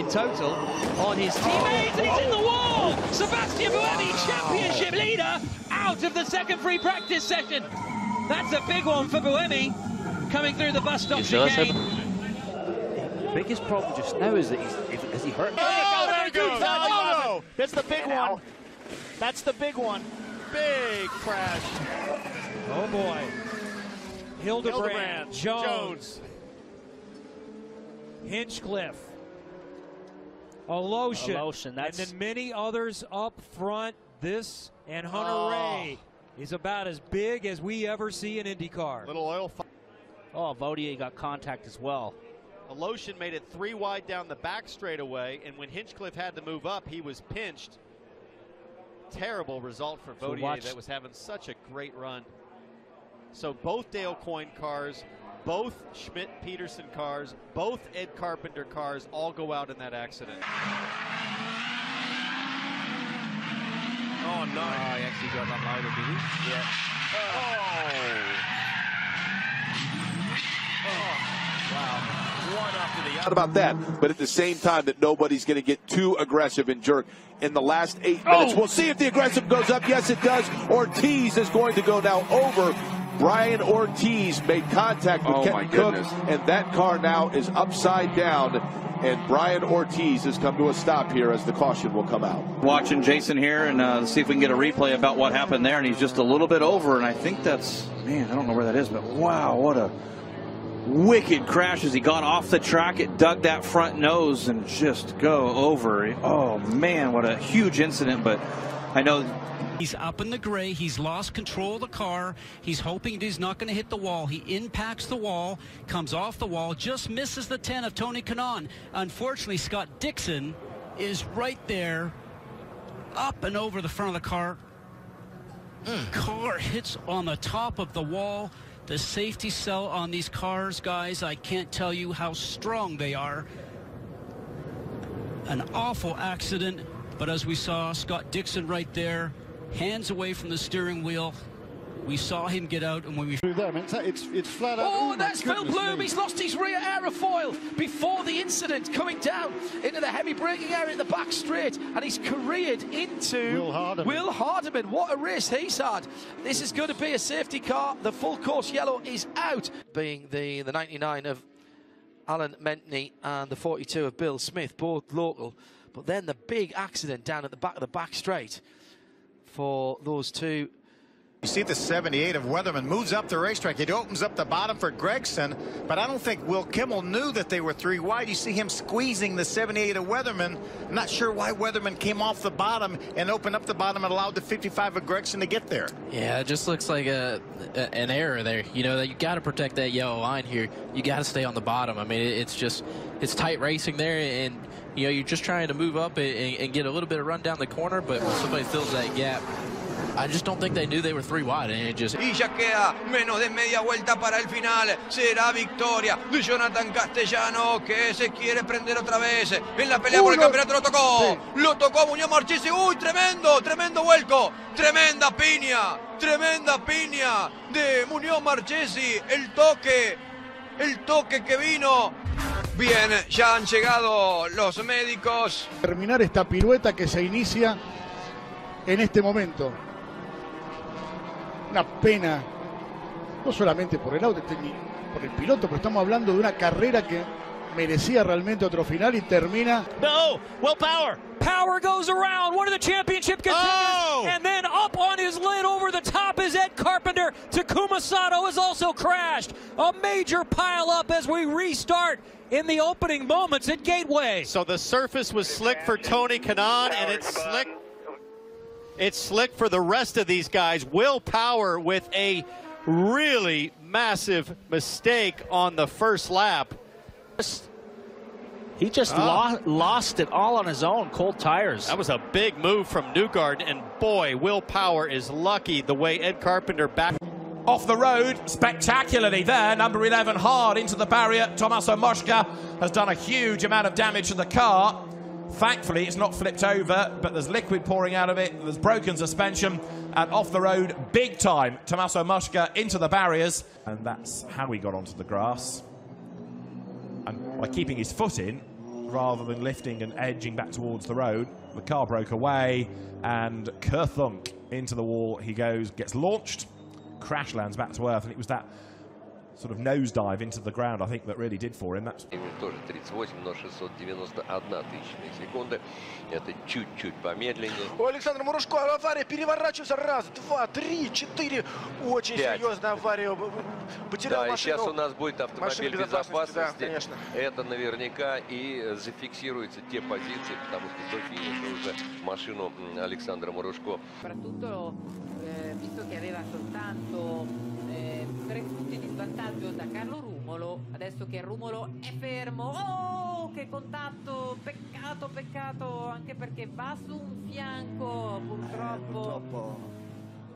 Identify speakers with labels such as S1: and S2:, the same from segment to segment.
S1: in total on his teammates, and he's in the wall! Sebastian Buemi, championship leader, out of the second free practice session. That's a big one for Buemi, coming through the bus stop chicane.
S2: The biggest problem just now is that has he hurt?
S3: Oh, there it goes! Oh, no! That's the big one. That's the big one. Big crash.
S4: Oh boy. Hildebrand, Jones. Hinchcliffe, Alotion, and then many others up front. This and Hunter Ray is about as big as we ever see in IndyCar.
S3: Little oil.
S2: Oh, Vautier got contact as well.
S5: Alotion made it 3 wide down the back straightaway, and when Hinchcliffe had to move up, he was pinched. Terrible result for Vautier that was having such a great run. So both Dale Coyne cars, both Schmidt-Peterson cars, both Ed Carpenter cars all go out in that accident.
S6: Oh, no.
S2: Oh, he actually got unloaded, did he?
S6: Yeah. Wow. One after the other.
S7: Not about that, but at the same time that nobody's going to get too aggressive and jerk in the last 8 minutes. We'll see if the aggressive goes up. Yes, it does. Ortiz is going to go now over. Brian Ortiz made contact with Kenton Cook, and that car now is upside down, and Brian Ortiz has come to a stop here as the caution will come out.
S8: Watching Jason here and see if we can get a replay about what happened there, and he's just a little bit over, and I think that's, man, I don't know where that is, but wow, what a wicked crash as he got off the track. It dug that front nose and just go over. Oh man, what a huge incident, but I know
S9: he's up in the gray. He's lost control of the car. He's hoping he's not going to hit the wall. He impacts the wall, comes off the wall, just misses the 10 of Tony Kanaan. Unfortunately, Scott Dixon is right there, up and over the front of the car. Car hits on the top of the wall. The safety cell on these cars, guys, I can't tell you how strong they are. An awful accident, but as we saw, Scott Dixon right there, hands away from the steering wheel. We saw him get out, and when we
S10: through there, I mean, it's flat out.
S1: Oh, that's Phil Bloom. He's lost his rear aerofoil before the incident, coming down into the heavy braking area at the back straight, and he's careered into Will Hardeman. What a race he's had. This is going to be a safety car. The full course yellow is out, being the 99 of Alan Mentney and the 42 of Bill Smith, both local. But then the big accident down at the back of the back straight for those two.
S11: You see the 78 of Weatherman moves up the racetrack. It opens up the bottom for Gregson, but I don't think Will Kimmel knew that they were 3 wide. You see him squeezing the 78 of Weatherman. I'm not sure why Weatherman came off the bottom and opened up the bottom and allowed the 55 of Gregson to get there.
S12: Yeah, it just looks like an error there. You know, you got to protect that yellow line here. You got to stay on the bottom. I mean, it's tight racing there, and you know, you're just trying to move up and get a little bit of run down the corner, but when somebody fills that gap, I just don't think they knew they were 3 wide, and it just...
S13: Y ya queda menos de media vuelta para el final. Será victoria de Jonathan Castellano, que se quiere prender otra vez en la pelea por el campeonato. Lo tocó. Sí. Lo tocó Muñoz Marchesi. Uy, tremendo, tremendo vuelco. Tremenda piña de Muñoz Marchesi. El toque que vino. Bien, ya han llegado los médicos.
S10: Terminar esta pirueta que se inicia en este momento. Una pena, no solamente por el auto, por el piloto, pero estamos hablando de una carrera que merecía realmente otro final y termina.
S4: No, Will Power. Power goes around, one of the championship contenders, and then up on his lid over the top is Ed Carpenter. Takuma Sato has also crashed. A major pile up as we restart in the opening moments at Gateway.
S5: So the surface was slick for Tony Kanaan, and it's slick for the rest of these guys. Will Power with a really massive mistake on the first lap.
S2: He just lost it all on his own, cold tires.
S5: That was a big move from Newgarden, and boy, Will Power is lucky the way Ed Carpenter back.
S14: Off the road spectacularly there, number 11 hard into the barrier. Tommaso Mosca has done a huge amount of damage to the car. Thankfully, it's not flipped over, but there's liquid pouring out of it. There's broken suspension, and off the road, big time. Tommaso Mosca into the barriers. And that's how he got onto the grass. And by keeping his foot in, rather than lifting and edging back towards the road. The car broke away, and kerthunk into the wall he goes, gets launched, crash lands back to earth, and it was that sort of nosedive into the ground, I think, that really did for him. That's
S15: тоже 38, но 691 тысячная секунды. Это чуть-чуть помедленнее.
S16: У Александра Мурашко авария, переворачивается. Раз, два, три, четыре. Очень серьезная авария. Потерял
S15: машину. Да, и сейчас у нас будет автомобиль безопасности. Да, конечно. Это наверняка и зафиксируются те позиции, потому что до финиша уже машину Александра Мурашко.
S17: Soprattutto visto che aveva soltanto 3 punti di svantaggio da Carlo Rumolo, adesso che Rumolo è fermo, oh che contatto, peccato, anche perché va su un fianco purtroppo.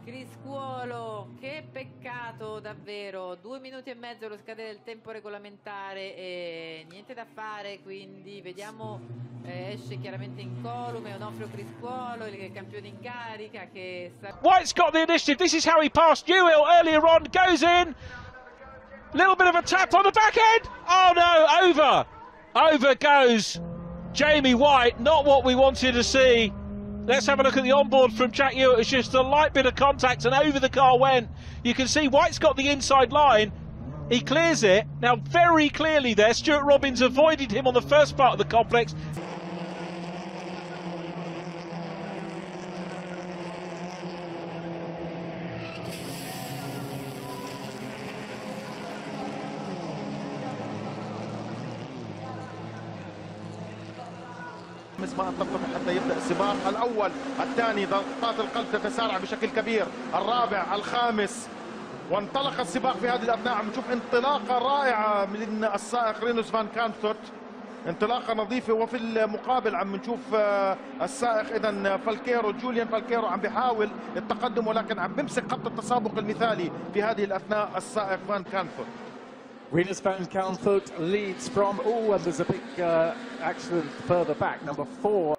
S17: Criscuolo, che peccato davvero, 2 minuti e mezzo lo scadere del tempo regolamentare e niente da fare, quindi vediamo, esce chiaramente incolume Onofrio Criscuolo, il campione in carica che...
S4: White's got the initiative, this is how he passed Newell earlier on, goes in, little bit of a tap on the back end, oh no, over goes Jamie White, not what we wanted to see. Let's have a look at the onboard from Jack Hewitt. It's just a light bit of contact and over the car went. You can see White's got the inside line. He clears it. Now very clearly there, Stuart Robbins avoided him on the first part of the complex.
S18: ما تنطفئ حتى يبدأ السباق. الأول الثاني ضغطات القلب تتسارع بشكل كبير، الرابع الخامس، وانطلق السباق في هذه الأثناء. عم نشوف انطلاقة رائعة من السائق رينوس فان كانثوت، انطلاقة نظيفة، وفي المقابل عم نشوف السائق إذا فالكيرو، جوليان فالكيرو عم بيحاول التقدم ولكن عم بيمسك خط التسابق المثالي في هذه الأثناء السائق فان كانثوت.
S19: Rinus van Kalmthout leads from, and there's a big accident further back, number 4.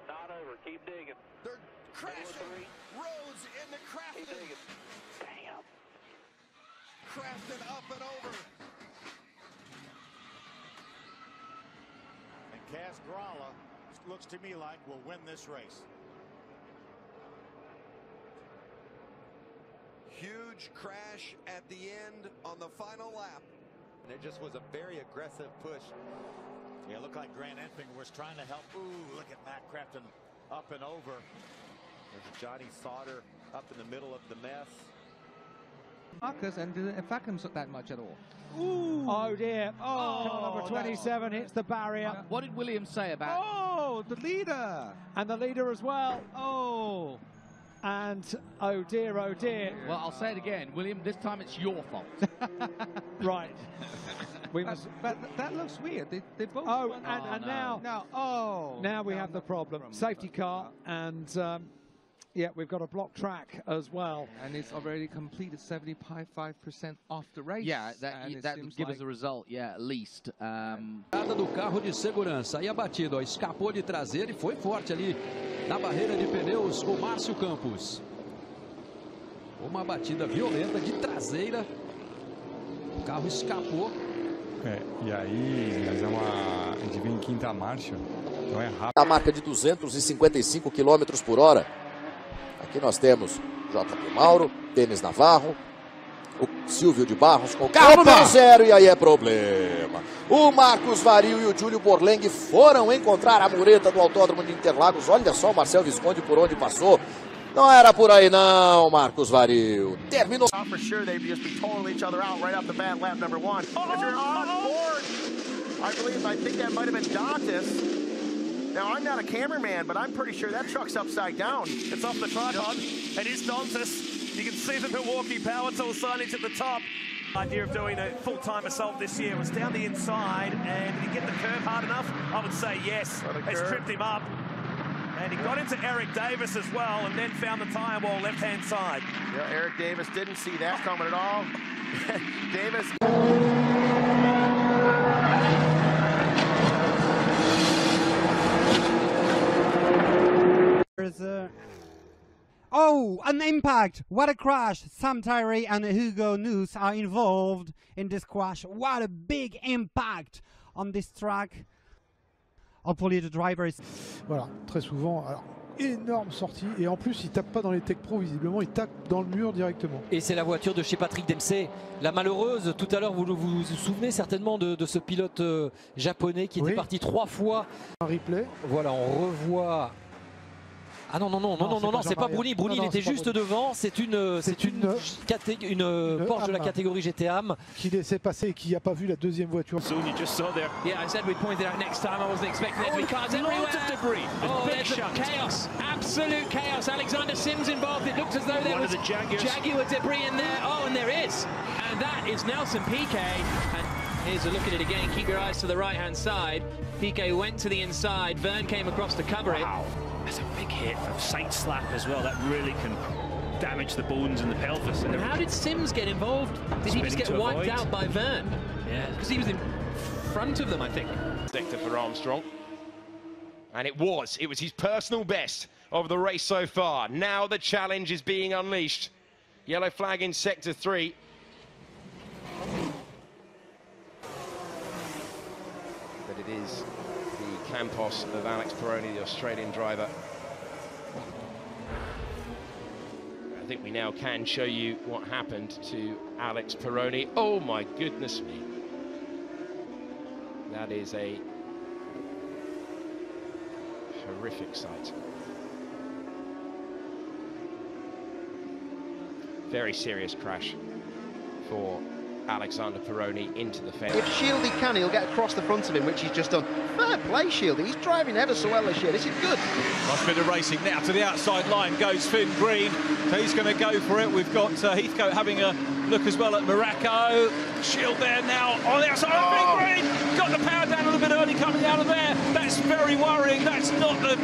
S20: Not over, keep digging. They're crashing. Rhodes into Crafton. Damn. Crafton up and over.
S11: And Kaz Gralla looks to me like will win this race.
S20: Huge crash at the end on the final lap.
S11: There just was a very aggressive push. Yeah, it looked like Grant Enfinger was trying to help. Ooh, look at Matt Crafton up and over. There's Johnny Sauter up in the middle of the mess.
S21: Marcus, and didn't affect him that much at all.
S22: Ooh. Oh dear. Oh, number 27 hits the barrier.
S21: What did Williams say about?
S22: Oh, the leader. And the leader as well. Oh. And oh dear, oh dear.
S21: Well, I'll say it again, William, this time it's your fault.
S22: Right.
S21: But that looks weird. They both.
S22: Oh, and now we have the problem. Safety car, and yeah, we've got a blocked track as well.
S21: And it's already completed 75% off the race. Yeah, that would give us a result, yeah, at least.
S9: Do carro de segurança, aí abatido, ó, escapou de traseira e foi forte ali na barreira de pneus o Márcio Campos. Uma batida violenta de traseira, o carro escapou.
S23: E aí, mas a gente vem em quinta marcha, então é rápido.
S24: A marca de 255 km por hora. Aqui nós temos JP Mauro, Denis Navarro, o Silvio de Barros com o carro número 0 e aí é problema. O Marcos Vario e o Júlio Borleng foram encontrar a mureta do Autódromo de Interlagos. Olha só o Marcel Visconde por onde passou. Não era por aí não, Marcos Vario. Terminou.
S18: For sure they'd just be totaling each other out right off the bat, lap number 1. If you're on board, I think that might have been Dantas. Now, I'm not a cameraman, but I'm pretty sure that truck's upside down.
S25: It's off the tripod. It is Dantas. You can see the Milwaukee Power Tool signage at the top. Idea of doing a full-time assault this year was down the inside, and did he get the curve hard enough? I would say yes. It's tripped him up. And he got into Eric Davis as well, and then found the tyre wall left-hand side.
S18: Yeah, Eric Davis didn't see that coming at all. Davis.
S26: Oh, an impact! What a crash! Sam Tyree and Hugo News are involved in this crash. What a big impact on this track. hopefully the driver is...
S1: Voilà, très souvent, alors, énorme sortie, et en plus il tape pas dans les Tech Pro, visiblement il tape dans le mur directement.
S4: Et c'est la voiture de chez Patrick Dempsey, la malheureuse. Tout à l'heure, vous vous souvenez certainement de ce pilote japonais qui était parti 3 fois.
S1: Un replay.
S4: Voilà, on revoit... Ah non, c'est pas Bruni. Bruni, il était juste devant. C'est une Porsche de la catégorie GT-AM.
S1: Qui laissait passer et qui n'a pas vu la deuxième voiture.
S3: Yeah, I said we'd point it out next time. I wasn't expecting there to be cars everywhere.
S25: Loads of debris.
S3: Oh, there's chaos. Absolute chaos. Alexander Sims involved. It looked as though there was Jaguar debris in there. Oh, and there is. And that is Nelson Piquet. And here's a look at it again. Keep your eyes to the right-hand side. Piquet went to the inside. Verne came across to cover it.
S25: That's a big hit, a side slap as well. That really can damage the bones and the pelvis.
S3: And how did Sims get involved? Did he just get wiped out by Verne?
S25: Yeah.
S3: Because he was in front of them, I think.
S14: Sector for Armstrong. And it was his personal best of the race so far. Now the challenge is being unleashed. Yellow flag in sector 3. But it is the Campos of Alex Peroni, the Australian driver. I think we now can show you what happened to Alex Peroni. Oh my goodness me. That is a horrific sight. Very serious crash for Alexander Peroni into the fence.
S6: If Shieldy can, he'll get across the front of him, which he's just done. Fair play, Shieldy. He's driving ever so well this year. This is good.
S7: Nice bit of racing now. To the outside line goes Finn Green. So he's going to go for it. We've got Heathcote having a look as well at Morocco. Shield there now on the outside. Oh, Finn Green got the power down a little bit early coming out of there. That's very worrying. That's not the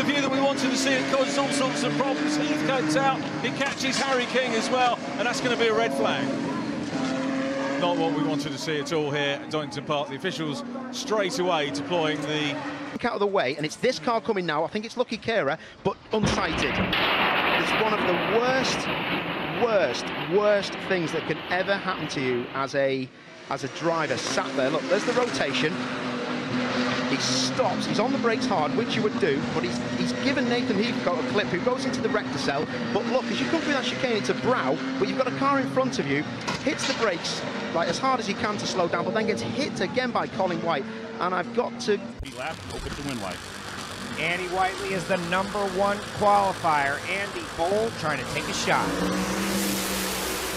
S7: view that we wanted to see. It causes all sorts of problems. Heathcote's out. He catches Harry King as well, and that's going to be a red flag. Not what we wanted to see at all here at Donington Park. The officials straight away deploying the...
S6: Out of the way, and it's this car coming now. I think it's Lucky Kera, but unsighted. It's one of the worst things that can ever happen to you as a driver. Sat there, look, there's the rotation. He stops, he's on the brakes hard, which you would do, but he's given Nathan Heathcote a clip who goes into the rector cell. But look, as you come through that chicane, it's a brow, but you've got a car in front of you, hits the brakes like as hard as he can to slow down, but then gets hit again by Colin White. And I've got to...
S8: Lap, open to win light.
S12: Andy Whiteley is the #1 qualifier. Andy Boll trying to take a shot.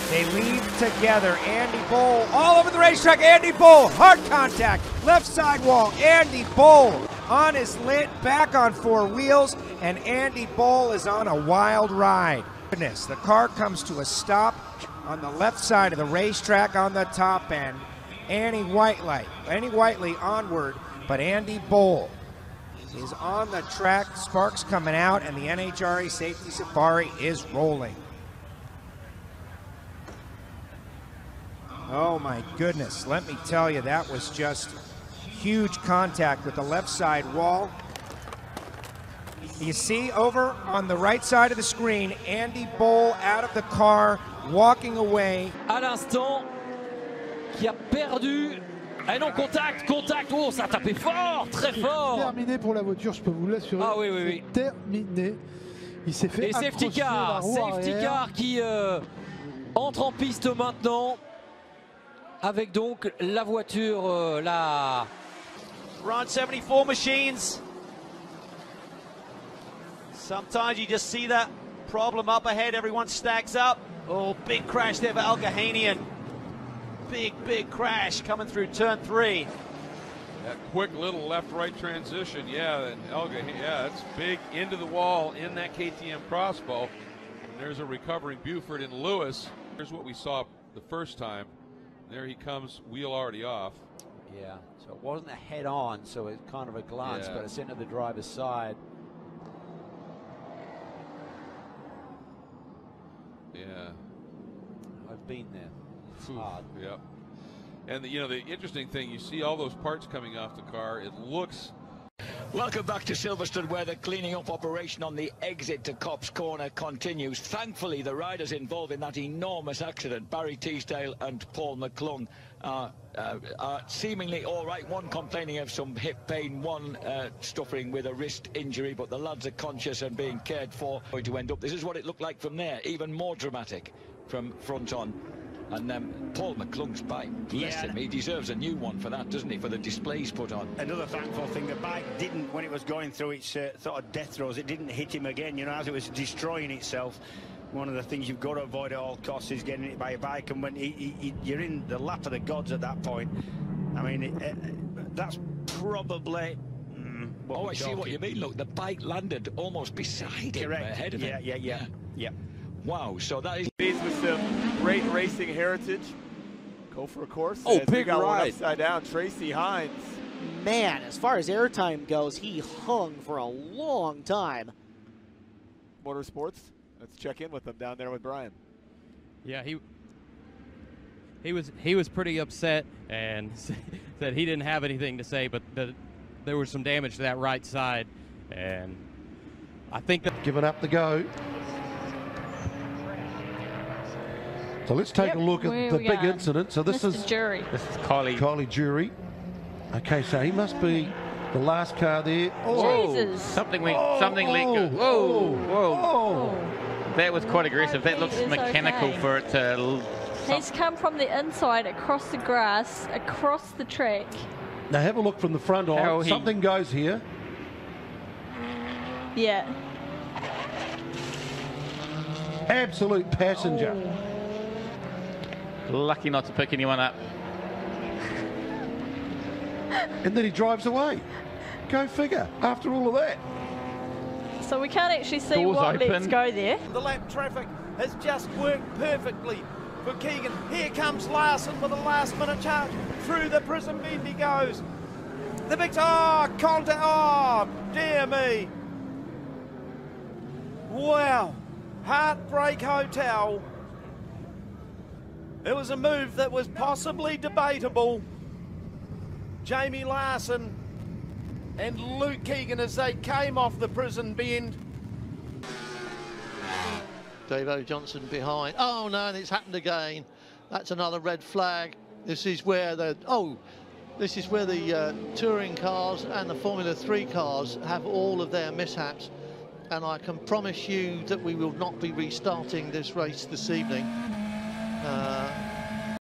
S12: They lead together. Andy Boll all over the racetrack. Andy Boll, hard contact, left side wall. Andy Boll on his lid, back on 4 wheels, and Andy Boll is on a wild ride. Goodness, the car comes to a stop on the left side of the racetrack on the top end. Andy Whiteley onward, but Andy Boll is on the track. Sparks coming out, and the NHRA Safety Safari is rolling. Oh my goodness, let me tell you, that was just huge contact with the left side wall. You see over on the right side of the screen, Andy Boll out of the car, walking away.
S4: À l'instant, qui a perdu. Ah non, contact. Oh, ça a tapé fort, très fort.
S1: Terminé pour la voiture, je peux vous l'assurer.
S4: Ah oui.
S1: Terminé. Il s'est fait.
S4: Et safety car qui entre en piste maintenant. Avec donc la voiture, la...
S27: Run 74 machines. Sometimes you just see that problem up ahead, everyone stacks up. Oh, big crash there for Algahanian. Big crash coming through turn 3.
S28: That quick little left-right transition, yeah, that's big into the wall in that KTM crossbow. And there's a recovering Buford and Lewis. Here's what we saw the first time. There he comes, wheel already off.
S2: Yeah, so it wasn't a head-on, so it's kind of a glance, but it's into the driver's side.
S28: Yeah.
S2: I've been there. It's hard.
S28: Yep. And the interesting thing, you see all those parts coming off the car. It looks
S5: Welcome back to Silverstone, where the cleaning up operation on the exit to Copse Corner continues. Thankfully, the riders involved in that enormous accident, Barry Teasdale and Paul McClung, are seemingly all right. One complaining of some hip pain, one suffering with a wrist injury, but the lads are conscious and being cared for. Going to end up, this is what it looked like from there, even more dramatic from front on. And Paul McClung's bike, bless him, he deserves a new one for that, doesn't he, for the displays put on.
S8: Another thankful thing, the bike didn't, when it was going through its sort of death throes, it didn't hit him again, you know, as it was destroying itself. One of the things you've got to avoid at all costs is getting hit by a bike, and when you're in the lap of the gods at that point, I mean, that's probably...
S5: Oh, I see what you mean. Look, the bike landed almost beside him, ahead of him.
S8: Yeah.
S5: Wow, so that is...
S10: With some great racing heritage. Go for a course.
S13: Oh, big ride.
S10: Upside down, Tracy Hines.
S13: Man, as far as airtime goes, he hung for a long time.
S10: Motorsports. Let's check in with them down there with Brian.
S15: Yeah, he was pretty upset and said he didn't have anything to say, but there was some damage to that right side, and I think that
S16: giving up the go. So let's take a look at the big incident. So this is
S17: Jury.
S16: This is Kylie Jury. Okay, so he must be the last car there.
S17: Oh, Jesus.
S19: Something leaked. Whoa. That was quite aggressive. That looks mechanical for it to...
S17: He's come from the inside, across the grass, across the track.
S16: Now have a look from the front on. Something goes here.
S17: Yeah.
S16: Absolute passenger.
S19: Lucky not to pick anyone up.
S16: And then he drives away. Go figure, after all of that.
S17: So we can't actually see
S19: Doors
S17: what
S19: open.
S17: lets go there.
S25: The lap traffic has just worked perfectly for Keegan. Here comes Larson with a last-minute charge. Through the prison bend he goes. The big... contact. Dear me. Wow. Heartbreak Hotel. It was a move that was possibly debatable. Jamie Larson and Luke Keegan as they came off the prison bend.
S29: Dave O. Johnson behind. Oh no, and it's happened again. That's another red flag. This is where the touring cars and the Formula 3 cars have all of their mishaps. And I can promise you that we will not be restarting this race this evening.